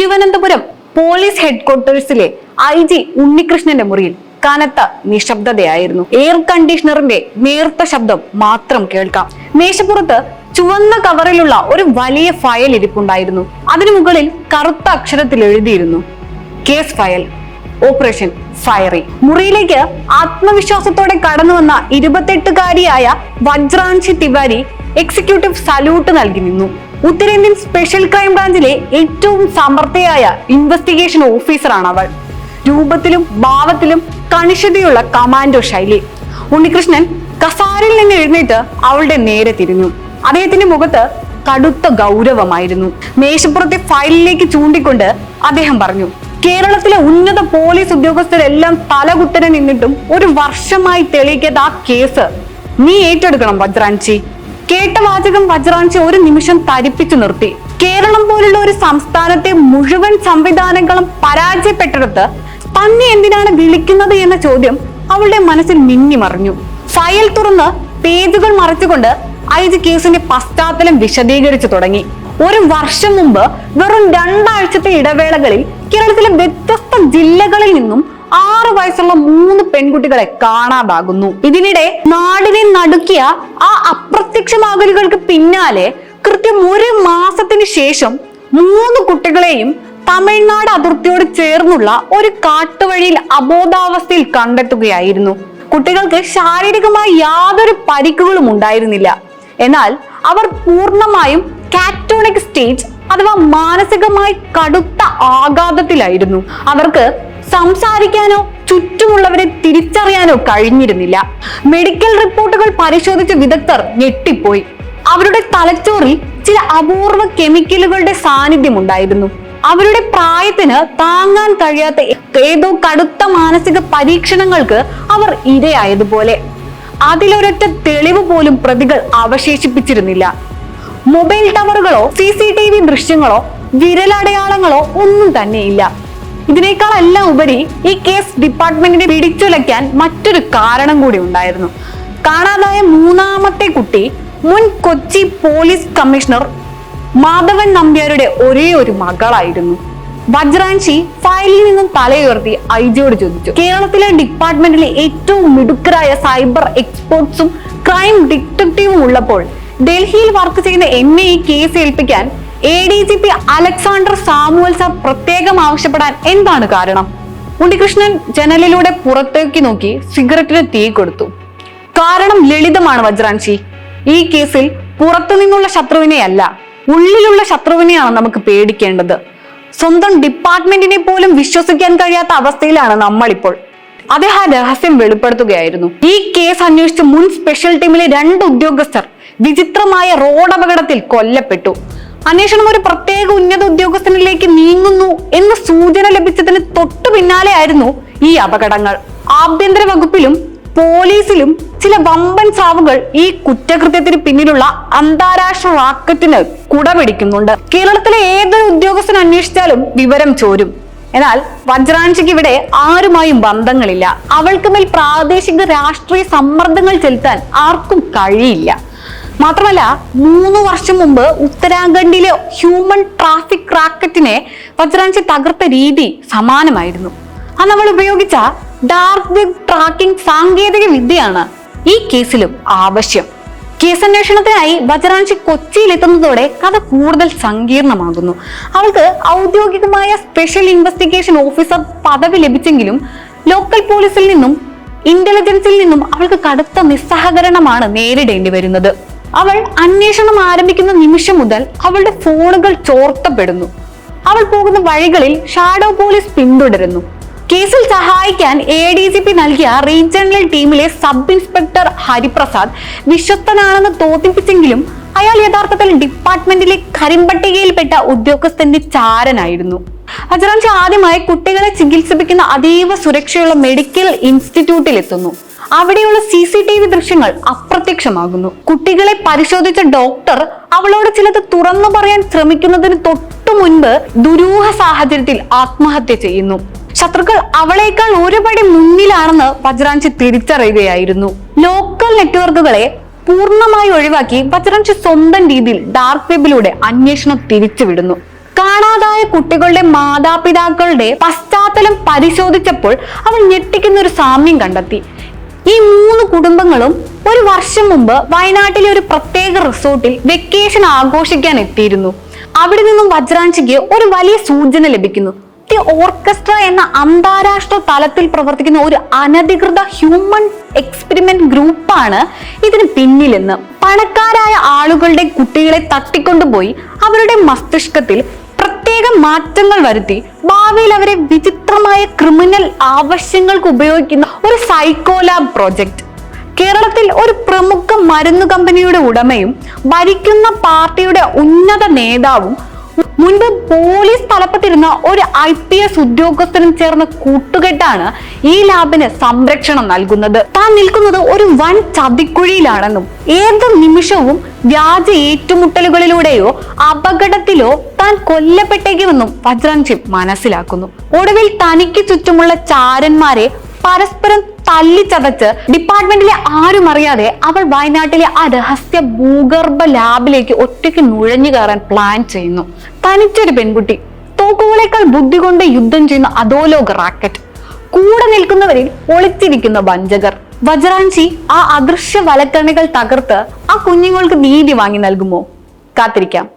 Thiruvananthapuram police ഹെഡ്ക്വാർട്ടേഴ്സിലെ IG ഉണ്ണികൃഷ്ണന്റെ മുറിയിൽ കനത്ത നിശബ്ദതയായിരുന്നു. Air കണ്ടീഷണറിന്റെ നേർത്ത ശബ്ദം മാത്രം കേൾക്കാം. മേശപ്പുറത്ത് ചുവന്ന കവറിലുള്ള ഒരു വലിയ ഫയൽ ഇരിപ്പുണ്ടായിരുന്നു. അതിനു മുകളിൽ കറുത്ത അക്ഷരത്തിൽ എഴുതിയിരുന്നു കേസ് ഫയൽ, ഓപ്പറേഷൻ ഫയറി. മുറിയിലേക്ക് ആത്മവിശ്വാസത്തോടെ കടന്നു വന്ന 28-കാരിയായ വജ്രാൻഷി തിവാരി എക്സിക്യൂട്ടീവ് സല്യൂട്ട് നൽകി നിന്നു. ഉത്തരേന്ത്യൻ സ്പെഷ്യൽ ക്രൈം ബ്രാഞ്ചിലെ ഏറ്റവും സമർത്ഥയായ ഇൻവെസ്റ്റിഗേഷൻ ഓഫീസറാണ് അവൾ. രൂപത്തിലും ഭാവത്തിലും കണിശതയുള്ള കമാൻഡോ ശൈലി. ഉണ്ണികൃഷ്ണൻ കസാരയിൽ നിന്ന് എഴുന്നേറ്റ് അവളുടെ നേരെ തിരിഞ്ഞു. അദ്ദേഹത്തിന്റെ മുഖത്ത് കടുത്ത ഗൗരവമായിരുന്നു. മേശപ്പുറത്തെ ഫയലിലേക്ക് ചൂണ്ടിക്കൊണ്ട് അദ്ദേഹം പറഞ്ഞു, കേരളത്തിലെ ഉന്നത പോലീസ് ഉദ്യോഗസ്ഥരെല്ലാം തലകുത്തനെ നിന്നിട്ടും 1 വർഷമായി തെളിയിക്കാത്ത ആ കേസ് നീ ഏറ്റെടുക്കണം വജ്രാൻഷി. കേട്ട വാചകം വജ്രാൻഷി ഒരു നിമിഷം തരിപ്പിച്ചു നിർത്തി. കേരളം പോലുള്ള ഒരു സംസ്ഥാനത്തെ മുഴുവൻ സംവിധാനങ്ങളും പരാജയപ്പെട്ടിടത്ത് തന്നെ എന്തിനാണ് വിളിക്കുന്നത് എന്ന ചോദ്യം അവളുടെ മനസ്സിൽ മിന്നിമറിഞ്ഞു. ഫയൽ തുറന്ന് പേജുകൾ മറിച്ചുകൊണ്ട് IG കേസിന്റെ പശ്ചാത്തലം വിശദീകരിച്ചു തുടങ്ങി. 1 വർഷം മുമ്പ് വെറും 2 ആഴ്ചത്തെ ഇടവേളകളിൽ കേരളത്തിലെ വ്യത്യസ്ത ജില്ലകളിൽ നിന്നും 6 വയസ്സുള്ള 3 പെൺകുട്ടികളെ കാണാതാകുന്നു. ഇതിനിടെ നാടിനെ നടുക്കിയ ആ അപ്രത്യക്ഷമാകലുകൾക്ക് പിന്നാലെ കൃത്യം 1 മാസത്തിന് ശേഷം 3 കുട്ടികളെയും തമിഴ്നാട് അതിർത്തിയോട് ചേർന്നുള്ള ഒരു കാട്ടുവഴിയിൽ അബോധാവസ്ഥയിൽ കണ്ടെത്തുകയായിരുന്നു. കുട്ടികൾക്ക് ശാരീരികമായി യാതൊരു പരിക്കുകളും ഉണ്ടായിരുന്നില്ല. എന്നാൽ അവർ പൂർണ്ണമായും കാറ്റോണിക് സ്റ്റേജ് അഥവാ മാനസികമായി കടുത്ത ആഘാതത്തിലായിരുന്നു. അവർക്ക് സംസാരിക്കാനോ ചുറ്റുമുള്ളവരെ തിരിച്ചറിയാനോ കഴിഞ്ഞിരുന്നില്ല. മെഡിക്കൽ റിപ്പോർട്ടുകൾ പരിശോധിച്ച വിദഗ്ധർ ഞെട്ടിപ്പോയി. അവരുടെ തലച്ചോറിൽ ചില അപൂർവ കെമിക്കലുകളുടെ സാന്നിധ്യം ഉണ്ടായിരുന്നു. അവരുടെ പ്രായത്തിന് താങ്ങാൻ കഴിയാത്ത ഏതോ കടുത്ത മാനസിക പരീക്ഷണങ്ങൾക്ക് അവർ ഇരയായതുപോലെ. അതിലൊരൊറ്റ തെളിവ് പോലും പ്രതികൾ അവശേഷിപ്പിച്ചിരുന്നില്ല. മൊബൈൽ ടവറുകളോ CCTV ദൃശ്യങ്ങളോ വിരലടയാളങ്ങളോ ഒന്നും തന്നെയില്ല. ഇതിനേക്കാളെല്ലാം ഉപരി ഈ കേസ് ഡിപ്പാർട്ട്മെന്റിനെ പിടിച്ചുലയ്ക്കാൻ മറ്റൊരു കാരണം കൂടി ഉണ്ടായിരുന്നു. കാണാതായ 3ാമത്തെ കുട്ടി മുൻ കൊച്ചി പോലീസ് കമ്മീഷണർ മാധവൻ നമ്പ്യാരുടെ ഒരേ ഒരു മകളായിരുന്നു. വജ്രാൻഷി ഫയലിൽ നിന്നും തലയുയർത്തി IG-യോട് ചോദിച്ചു, കേരളത്തിലെ ഡിപ്പാർട്ട്മെന്റിലെ ഏറ്റവും മിടുക്കരായ സൈബർ എക്സ്പേർട്സും ക്രൈം ഡിറ്റക്റ്റീവും ഉള്ളപ്പോൾ ഡൽഹിയിൽ വർക്ക് ചെയ്യുന്ന എന്നെ ഈ കേസ് ഏൽപ്പിക്കാൻ ADGP അലക്സാണ്ടർ സാമുവൽ സാർ പ്രത്യേകം ആവശ്യപ്പെടാൻ എന്താണ് കാരണം? ഉണ്ണികൃഷ്ണൻ ജനലിലൂടെ പുറത്തേക്ക് നോക്കി സിഗരറ്റിന് തീ കൊടുത്തു. കാരണം ലളിതമാണ് വജ്രാൻഷി. ഈ കേസിൽ പുറത്തു നിന്നുള്ള ശത്രുവിനെയല്ല, ഉള്ളിലുള്ള ശത്രുവിനെയാണ് നമുക്ക് പേടിക്കേണ്ടത്. സ്വന്തം ഡിപ്പാർട്ട്മെന്റിനെ പോലും വിശ്വസിക്കാൻ കഴിയാത്ത അവസ്ഥയിലാണ് നമ്മളിപ്പോൾ. അദ്ദേഹം ആ രഹസ്യം വെളിപ്പെടുത്തുകയായിരുന്നു. ഈ കേസ് അന്വേഷിച്ച മുൻ സ്പെഷ്യൽ ടീമിലെ 2 ഉദ്യോഗസ്ഥർ വിചിത്രമായ റോഡ് അപകടത്തിൽ കൊല്ലപ്പെട്ടു. അന്വേഷണം ഒരു പ്രത്യേക ഉന്നത ഉദ്യോഗസ്ഥനിലേക്ക് നീങ്ങുന്നു എന്ന സൂചന ലഭിച്ചതിന് തൊട്ടു പിന്നാലെ ആയിരുന്നു ഈ അപകടങ്ങൾ. ആഭ്യന്തര വകുപ്പിലും പോലീസിലും ചില വമ്പൻ ചാവുകൾ ഈ കുറ്റകൃത്യത്തിന് പിന്നിലുള്ള അന്താരാഷ്ട്ര റാക്കറ്റിന് കുടപിടിക്കുന്നുണ്ട്. കേരളത്തിലെ ഏതൊരു ഉദ്യോഗസ്ഥൻ അന്വേഷിച്ചാലും വിവരം ചോരും. എന്നാൽ വജ്രാൻഷിക്ക് ഇവിടെ ആരുമായും ബന്ധങ്ങളില്ല. അവൾക്ക് മേൽ പ്രാദേശിക രാഷ്ട്രീയ സമ്മർദ്ദങ്ങൾ ചെലുത്താൻ ആർക്കും കഴിയില്ല. മാത്രമല്ല 3 വർഷം മുമ്പ് ഉത്തരാഖണ്ഡിലെ ഹ്യൂമൻ ട്രാഫിക് റാക്കറ്റിനെ വജ്രാൻഷി തകർത്ത രീതി സമാനമായിരുന്നു. അന്ന് അവൾ ഉപയോഗിച്ച ഡാർക്ക് വെബ് ട്രാക്കിംഗ് സാങ്കേതിക വിദ്യയാണ് ഈ കേസിലും ആവശ്യം. കേസന്വേഷണത്തിനായി വജ്രാൻഷി കൊച്ചിയിൽ എത്തുന്നതോടെ കഥ കൂടുതൽ സങ്കീർണമാകുന്നു. അവൾക്ക് ഔദ്യോഗികമായ സ്പെഷ്യൽ ഇൻവെസ്റ്റിഗേഷൻ ഓഫീസർ പദവി ലഭിച്ചെങ്കിലും ലോക്കൽ പോലീസിൽ നിന്നും ഇന്റലിജൻസിൽ നിന്നും അവൾക്ക് കടുത്ത നിസ്സഹകരണമാണ് നേരിടേണ്ടി വരുന്നത്. അവൾ അന്വേഷണം ആരംഭിക്കുന്ന നിമിഷം മുതൽ അവളുടെ ഫോണുകൾ ചോർത്തപ്പെടുന്നു. അവൾ പോകുന്ന വഴികളിൽ ഷാഡോ പോലീസ് പിന്തുടരുന്നു. കേസിൽ സഹായിക്കാൻ ADGP നൽകിയ റീജിയണൽ ടീമിലെ സബ് ഇൻസ്പെക്ടർ ഹരിപ്രസാദ് വിശ്വസ്തനാണെന്ന് തോന്നിപ്പിച്ചെങ്കിലും അയാൾ യഥാർത്ഥത്തിൽ ഡിപ്പാർട്ട്മെന്റിലെ കരിമ്പട്ടികയിൽപ്പെട്ട ഉദ്യോഗസ്ഥന്റെ ചാരനായിരുന്നു. വജ്രാൻഷി ആദ്യമായി കുട്ടികളെ ചികിത്സിപ്പിക്കുന്ന അതീവ സുരക്ഷയുള്ള മെഡിക്കൽ ഇൻസ്റ്റിറ്റ്യൂട്ടിൽ എത്തുന്നു. അവിടെയുള്ള CCTV ദൃശ്യങ്ങൾ അപ്രത്യക്ഷമാകുന്നു. കുട്ടികളെ പരിശോധിച്ച ഡോക്ടർ അവളോട് ചിലത് തുറന്നു പറയാൻ ശ്രമിക്കുന്നതിന് തൊട്ടു മുൻപ് ദുരൂഹ സാഹചര്യത്തിൽ ആത്മഹത്യ ചെയ്യുന്നു. ശത്രുക്കൾ അവളേക്കാൾ ഒരുപടി മുന്നിലാണെന്ന് വജ്രാൻഷി തിരിച്ചറിയുകയായിരുന്നു. ലോക്കൽ നെറ്റ്വർക്കുകളെ പൂർണ്ണമായി ഒഴിവാക്കി വജ്രാൻഷി സ്വന്തം രീതിയിൽ ഡാർക്ക് വെബിലൂടെ അന്വേഷണം തിരിച്ചുവിടുന്നു. കാണാതായ കുട്ടികളുടെ മാതാപിതാക്കളുടെ പശ്ചാത്തലം പരിശോധിച്ചപ്പോൾ അവൾ ഞെട്ടിക്കുന്ന ഒരു സാമ്യം കണ്ടെത്തി. ഈ 3 കുടുംബങ്ങളും ഒരു വർഷം മുമ്പ് വയനാട്ടിലെ ഒരു പ്രത്യേക റിസോർട്ടിൽ വെക്കേഷൻ ആഘോഷിക്കാൻ എത്തിയിരുന്നു. അവിടെ നിന്നും വജ്രാഞ്ചിക്ക് ഒരു വലിയ സൂചന ലഭിക്കുന്നു. ദി ഓർക്കസ്ട്ര എന്ന അന്താരാഷ്ട്ര തലത്തിൽ പ്രവർത്തിക്കുന്ന ഒരു അനധികൃത ഹ്യൂമൻ എക്സ്പെരിമെന്റ് ഗ്രൂപ്പാണ് ഇതിന് പിന്നിലെന്ന്. പണക്കാരായ ആളുകളുടെ കുട്ടികളെ തട്ടിക്കൊണ്ടുപോയി അവരുടെ മസ്തിഷ്കത്തിൽ പ്രത്യേക മാറ്റങ്ങൾ വരുത്തി ഭാവിയിൽ അവരെ വിചിത്രമായ ക്രിമിനൽ ആവശ്യങ്ങൾക്ക് ഉപയോഗിക്കുന്ന ഒരു സൈക്കോലാബ് പ്രോജക്റ്റ്. കേരളത്തിൽ ഒരു പ്രമുഖ മരുന്ന് കമ്പനിയുടെ ഉടമയും ഭരിക്കുന്ന പാർട്ടിയുടെ ഉന്നത നേതാവും മുൻപ് പോലീസ് തലപ്പത്തിരുന്ന ഒരു IPS ഉദ്യോഗസ്ഥനും ചേർന്ന കൂട്ടുകെട്ടാണ് ഈ ലാബിന് സംരക്ഷണം നൽകുന്നത്. താൻ നിൽക്കുന്നത് ഒരു വൻ ചതിക്കുഴിയിലാണെന്നും ഏത് നിമിഷവും വ്യാജ ഏറ്റുമുട്ടലുകളിലൂടെയോ അപകടത്തിലോ താൻ കൊല്ലപ്പെട്ടേക്കുമെന്നും വജ്രാഞ്ചി മനസ്സിലാക്കുന്നു. ഒടുവിൽ തനിക്ക് ചുറ്റുമുള്ള ചാരന്മാരെ പരസ്പരം തല്ലിച്ചതച്ച് ഡിപ്പാർട്ട്മെന്റിലെ ആരും അറിയാതെ അവൾ വയനാട്ടിലെ ആ രഹസ്യ ഭൂഗർഭ ലാബിലേക്ക് ഒറ്റയ്ക്ക് നുഴഞ്ഞു കയറാൻ പ്ലാൻ ചെയ്യുന്നു. തനിച്ചൊരു പെൺകുട്ടി, തോക്കുകളേക്കാൾ ബുദ്ധി കൊണ്ട് യുദ്ധം ചെയ്യുന്ന അധോലോക റാക്കറ്റ്, കൂടെ നിൽക്കുന്നവരിൽ ഒളിച്ചിരിക്കുന്ന വഞ്ചകർ. വജ്രാഞ്ചി ആ അദൃശ്യ വലക്കണികൾ തകർത്ത് ആ കുഞ്ഞുങ്ങൾക്ക് നീതി വാങ്ങി നൽകുമോ? കാത്തിരിക്കാം.